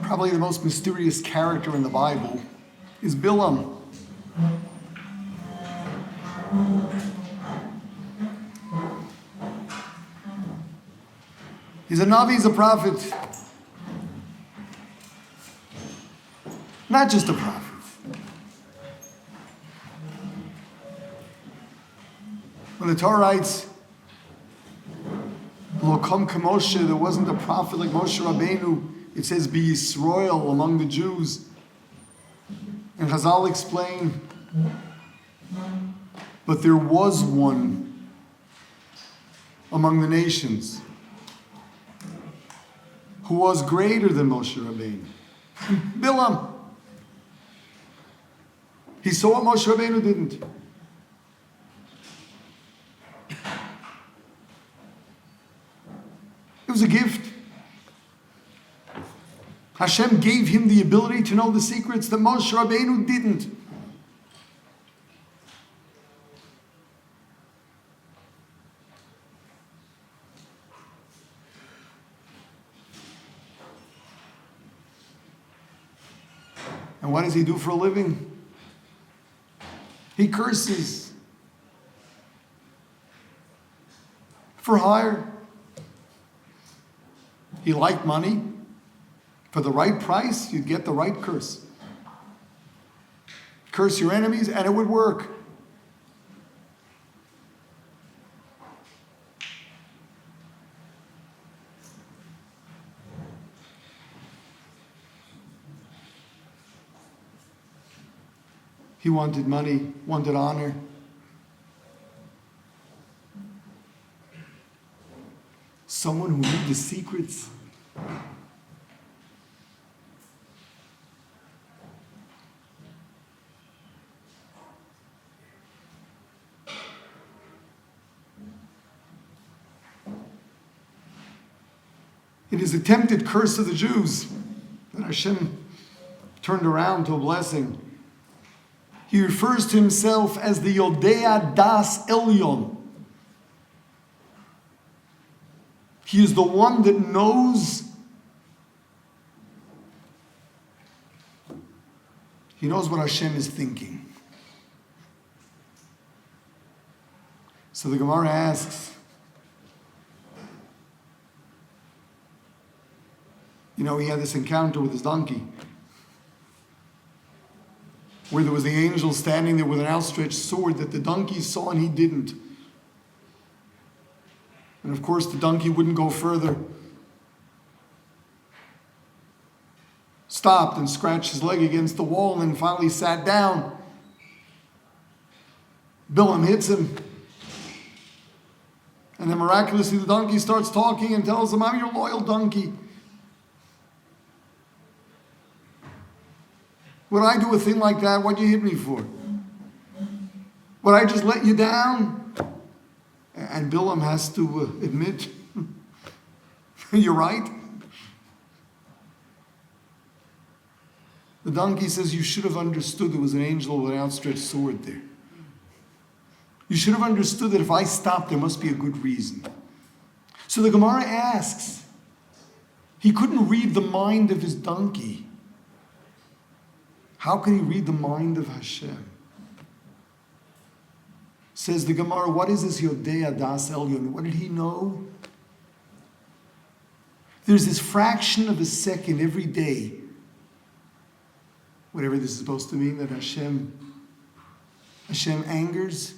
Probably the most mysterious character in the Bible is Bilam. He's a Navi, he's a prophet. Not just a prophet. When the Torah writes, Lo kam Moshe, there wasn't a prophet like Moshe Rabbeinu, it says, Be Yisrael among the Jews. And Chazal explain, but there was one among the nations who was greater than Moshe Rabbeinu. Bilam. He saw what Moshe Rabbeinu didn't. It was a gift. Hashem gave him the ability to know the secrets that Moshe Rabbeinu didn't. And what does he do for a living? He curses. For hire. He liked money. For the right price, you'd get the right curse. Curse your enemies and it would work. He wanted money, wanted honor. Someone who knew the secrets. It is attempted curse of the Jews that Hashem turned around to a blessing. He refers to himself as the Yodea Das Elyon. He is the one that knows. He knows what Hashem is thinking. So the Gemara asks, he had this encounter with his donkey, where there was the angel standing there with an outstretched sword that the donkey saw and he didn't. And of course the donkey wouldn't go further. Stopped and scratched his leg against the wall and then finally sat down. Bilam hits him. And then miraculously the donkey starts talking and tells him, I'm your loyal donkey. Would I do a thing like that? What'd you hit me for? Would I just let you down? And Bilam has to admit, you're right. The donkey says, you should have understood there was an angel with an outstretched sword there. You should have understood that if I stopped, there must be a good reason. So the Gemara asks, he couldn't read the mind of his donkey. How can he read the mind of Hashem? Says the Gemara, what is this Yodea Das Elyon? What did he know? There's this fraction of a second every day, whatever this is supposed to mean, that Hashem angers.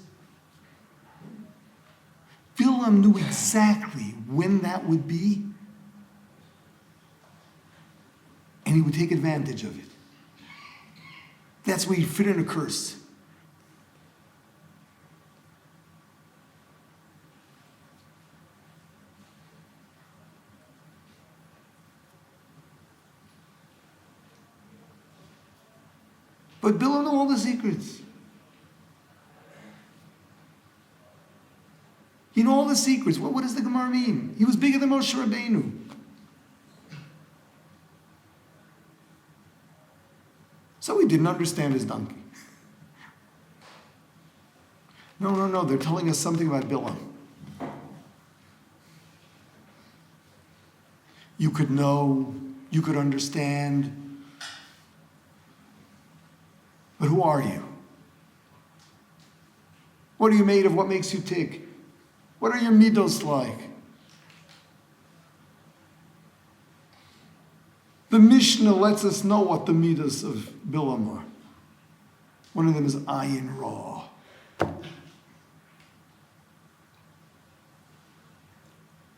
Bilam knew exactly when that would be, and he would take advantage of it. That's where he'd fit in a curse. But Bilam knew all the secrets. He knew all the secrets. What does the Gemara mean? He was bigger than Moshe Rabbeinu. So he didn't understand his donkey. No. They're telling us something about Bilam. You could know You could understand. But who are you? What are you made of? What makes you tick? What are your midos like? The Mishnah lets us know what the midos of Bilam are. One of them is ayin ra.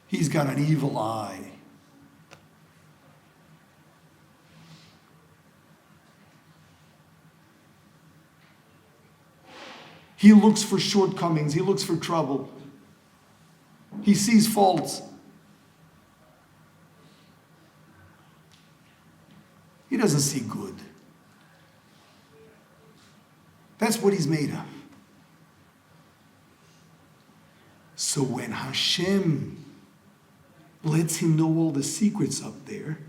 He's got an evil eye. He looks for shortcomings. He looks for trouble. He sees faults. He doesn't see good. That's what he's made of. So when Hashem lets him know all the secrets up there,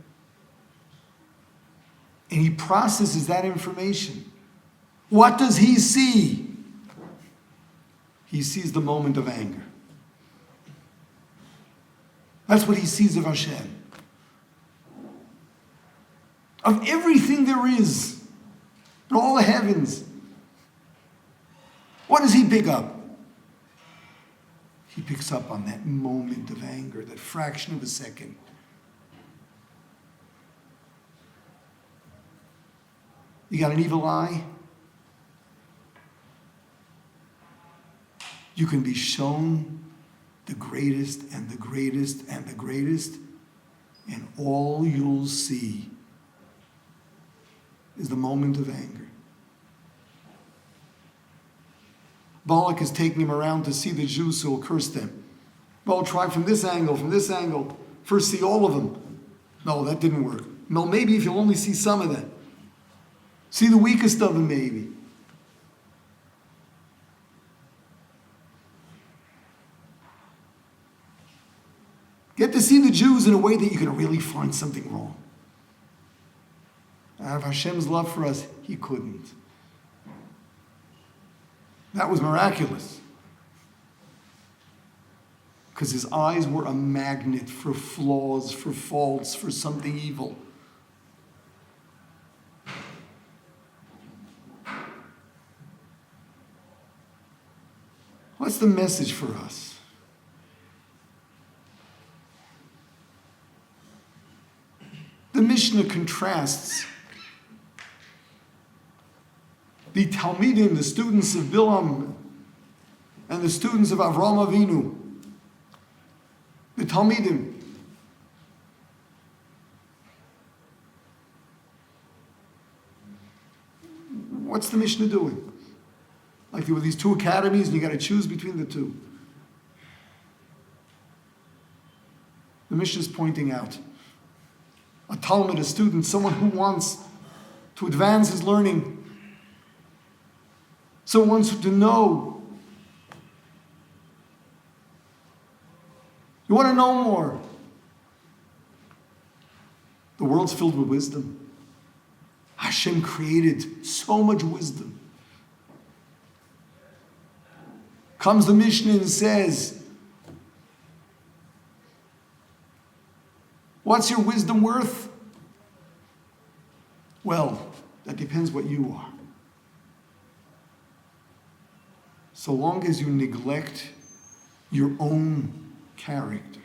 and he processes that information, what does he see? He sees the moment of anger. That's what he sees of Hashem. Of everything there is, in all the heavens, what does he pick up? He picks up on that moment of anger, that fraction of a second. You got an evil eye? You can be shown the greatest and the greatest and the greatest, and all you'll see is the moment of anger. Balak is taking him around to see the Jews who will curse them. Well, try from this angle, from this angle. First see all of them. No, that didn't work. No, maybe if you'll only see some of them. See the weakest of them, maybe. Get to see the Jews in a way that you can really find something wrong. Out of Hashem's love for us, he couldn't. That was miraculous. Because his eyes were a magnet for flaws, for faults, for something evil. What's the message for us? The Mishnah contrasts the Talmidim, the students of Bilam, and the students of Avraham Avinu. The Talmidim. What's the Mishnah doing? Like there were these two academies and you got to choose between the two. The Mishnah is pointing out a Talmud, a student, someone who wants to advance his learning, someone wants to know. You want to know more. The world's filled with wisdom. Hashem created so much wisdom. Comes the Mishnah and says, what's your wisdom worth? Well, that depends what you are. So long as you neglect your own character,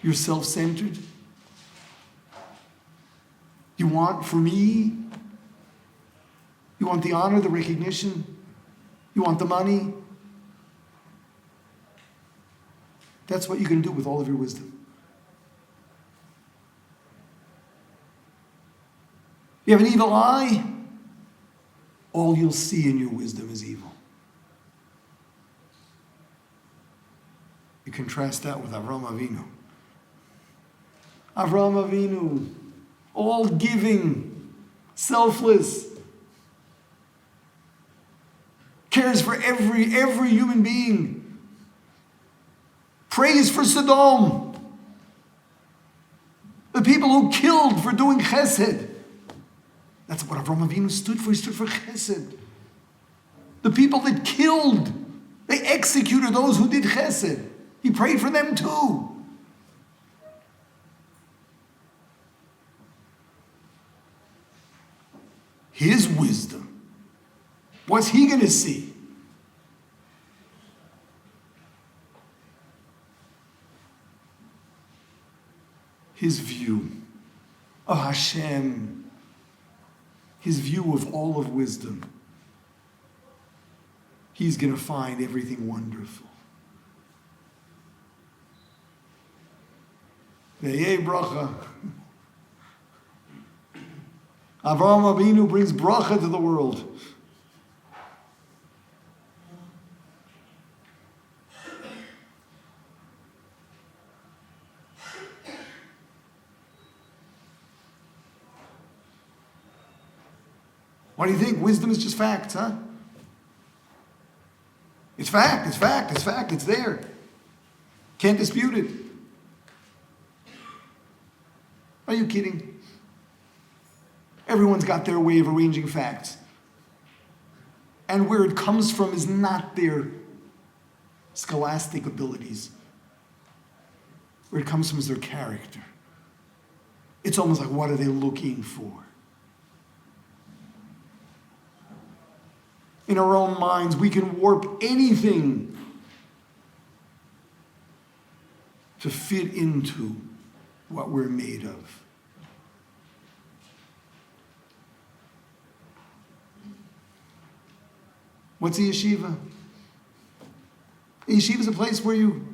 you're self-centered. You want, for me, you want the honor, the recognition, you want the money. That's what you can do with all of your wisdom. You have an evil eye, all you'll see in your wisdom is evil. You contrast that with Avraham Avinu. Avraham Avinu, all giving, selfless, cares for every human being. Praise for Sodom. The people who killed for doing chesed. That's what Avraham Avinu stood for. He stood for chesed. The people that killed, they executed those who did chesed. He prayed for them too. his wisdom. What's he going to see? His view of Hashem, his view of all of wisdom. He's going to find everything wonderful. Ve'yeh bracha. Avraham Avinu brings bracha to the world. What do you think? Wisdom is just facts, huh? It's fact, it's fact, it's fact, it's there. Can't dispute it. Are you kidding? Everyone's got their way of arranging facts. And where it comes from is not their scholastic abilities. Where it comes from is their character. It's almost like, what are they looking for? In our own minds, we can warp anything to fit into what we're made of. What's a yeshiva? A yeshiva is a place where you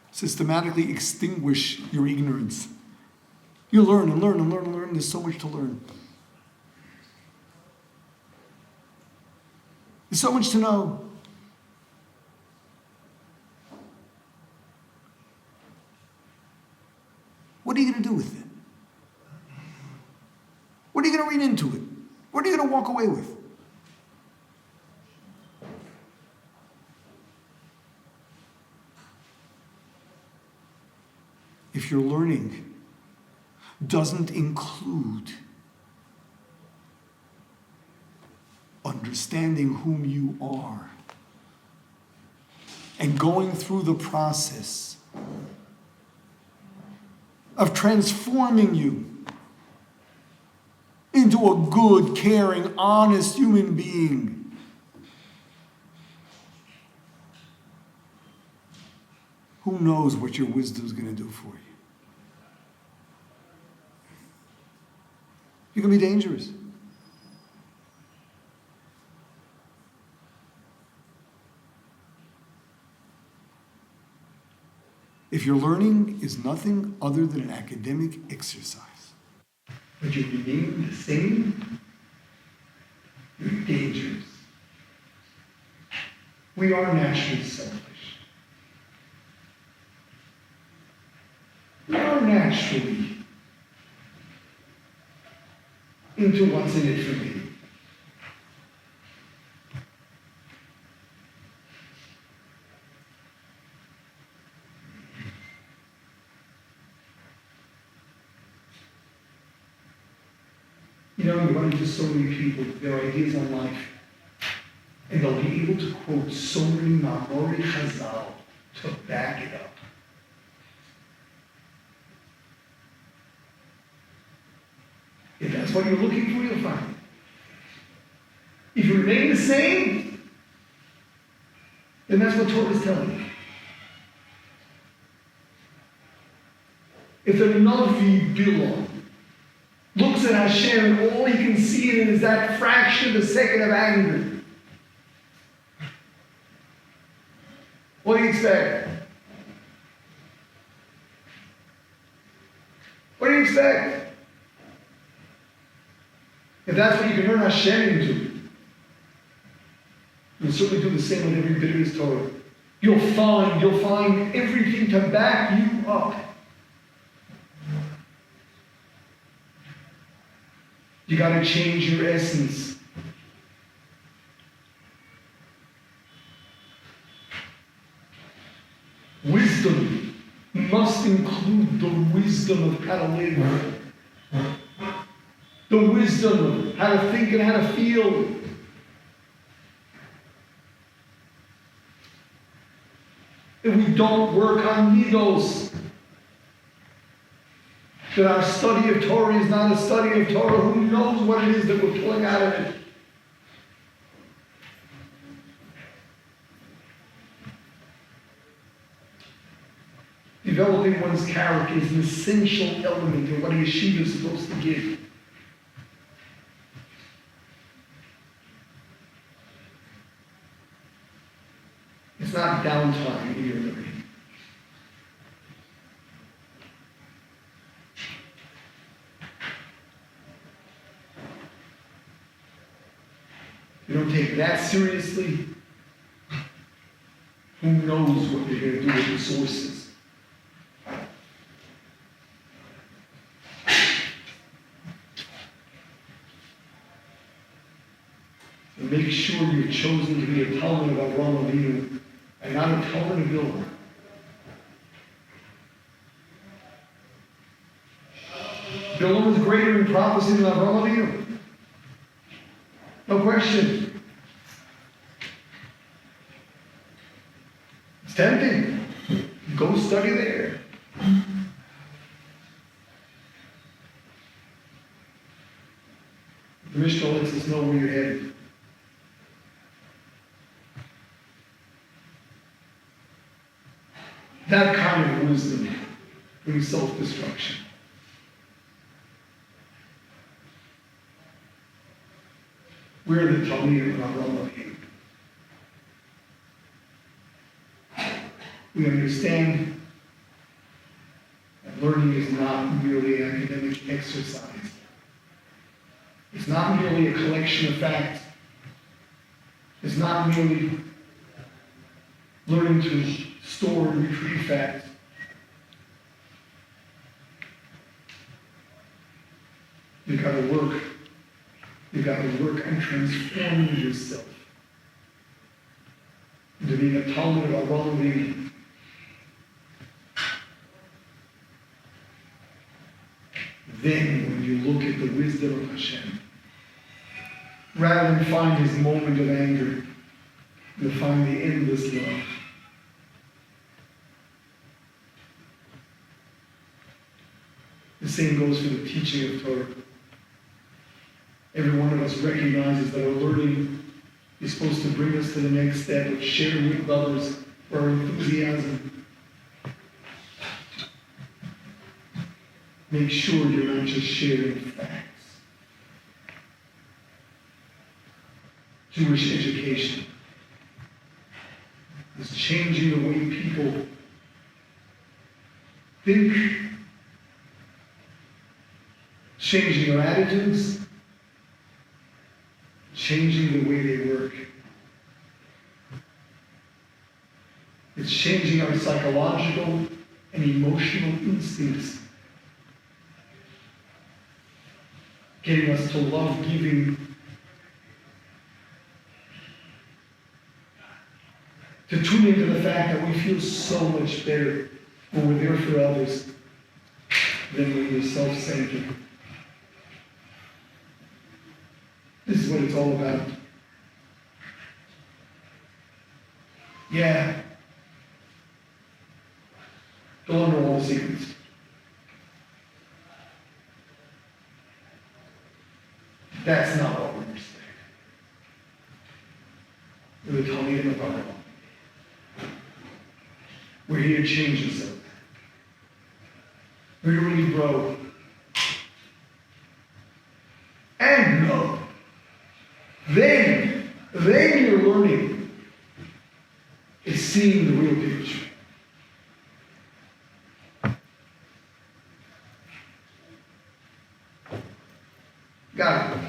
systematically extinguish your ignorance. You learn and learn and learn and learn. There's so much to learn. There's so much to know. What are you going to do with it? What are you going to read into it? What are you going to walk away with? If your learning doesn't include understanding whom you are and going through the process of transforming you into a good, caring, honest human being, who knows what your wisdom is going to do for you? You're going to be dangerous. If your learning is nothing other than an academic exercise, but you remain the same, you're dangerous. We are naturally selfish. We are naturally into what's in it for me. You know, you run into so many people, their ideas on life, and they'll be able to quote so many Ma'amorei Chazal to back it up. If that's what you're looking for, you'll find it. If you remain the same, then that's what Torah is telling you. If a Navi Bilam looks at Hashem and all he can see in it is that fraction of a second of anger, what do you expect? What do you expect? If that's what you can turn Hashem into, you'll certainly do the same with every bit of his Torah. You'll find everything to back you up. You got to change your essence. Wisdom must include the wisdom of how to live. The wisdom of how to think and how to feel. If we don't work on midos, that our study of Torah is not a study of Torah. Who knows what it is that we're pulling out of it? Developing one's character is an essential element of what a yeshiva is supposed to give. It's not downtime in your learning. You don't take that seriously, who knows what you're going to do with the sources? So make sure you're chosen to be a Talmud of Avraham Avinu and not a Talmud of Bilam. Bilam was greater in prophecy than Avraham Avinu. No question. It's tempting. Go study there. The Mishnah lets us know where you're headed. That kind of wisdom brings self-destruction. We're the Talmud of Avraham Avinu. We understand that learning is not merely an academic exercise. It's not merely a collection of facts. It's not merely learning to store and retrieve facts. You've got to work. You've got to work on transforming yourself into being a Talmud of Avraham Avinu. Then, when you look at the wisdom of Hashem, rather than find his moment of anger, you'll find the endless love. The same goes for the teaching of Torah. Every one of us recognizes that our learning is supposed to bring us to the next step of sharing with others for our enthusiasm. Make sure you're not just sharing facts. Jewish education is changing the way people think, changing their attitudes, changing the way they work. It's changing our psychological and emotional instincts, getting us to love giving, to tune into the fact that we feel so much better when we're there for others than when we're self-centered. This is what it's all about. Yeah. Don't know all the secrets. That's not what we understand. We're the Talmud of Avraham. We're here to change ourselves. We're here to really grow. And know. Then your learning is seeing the real picture. Got it.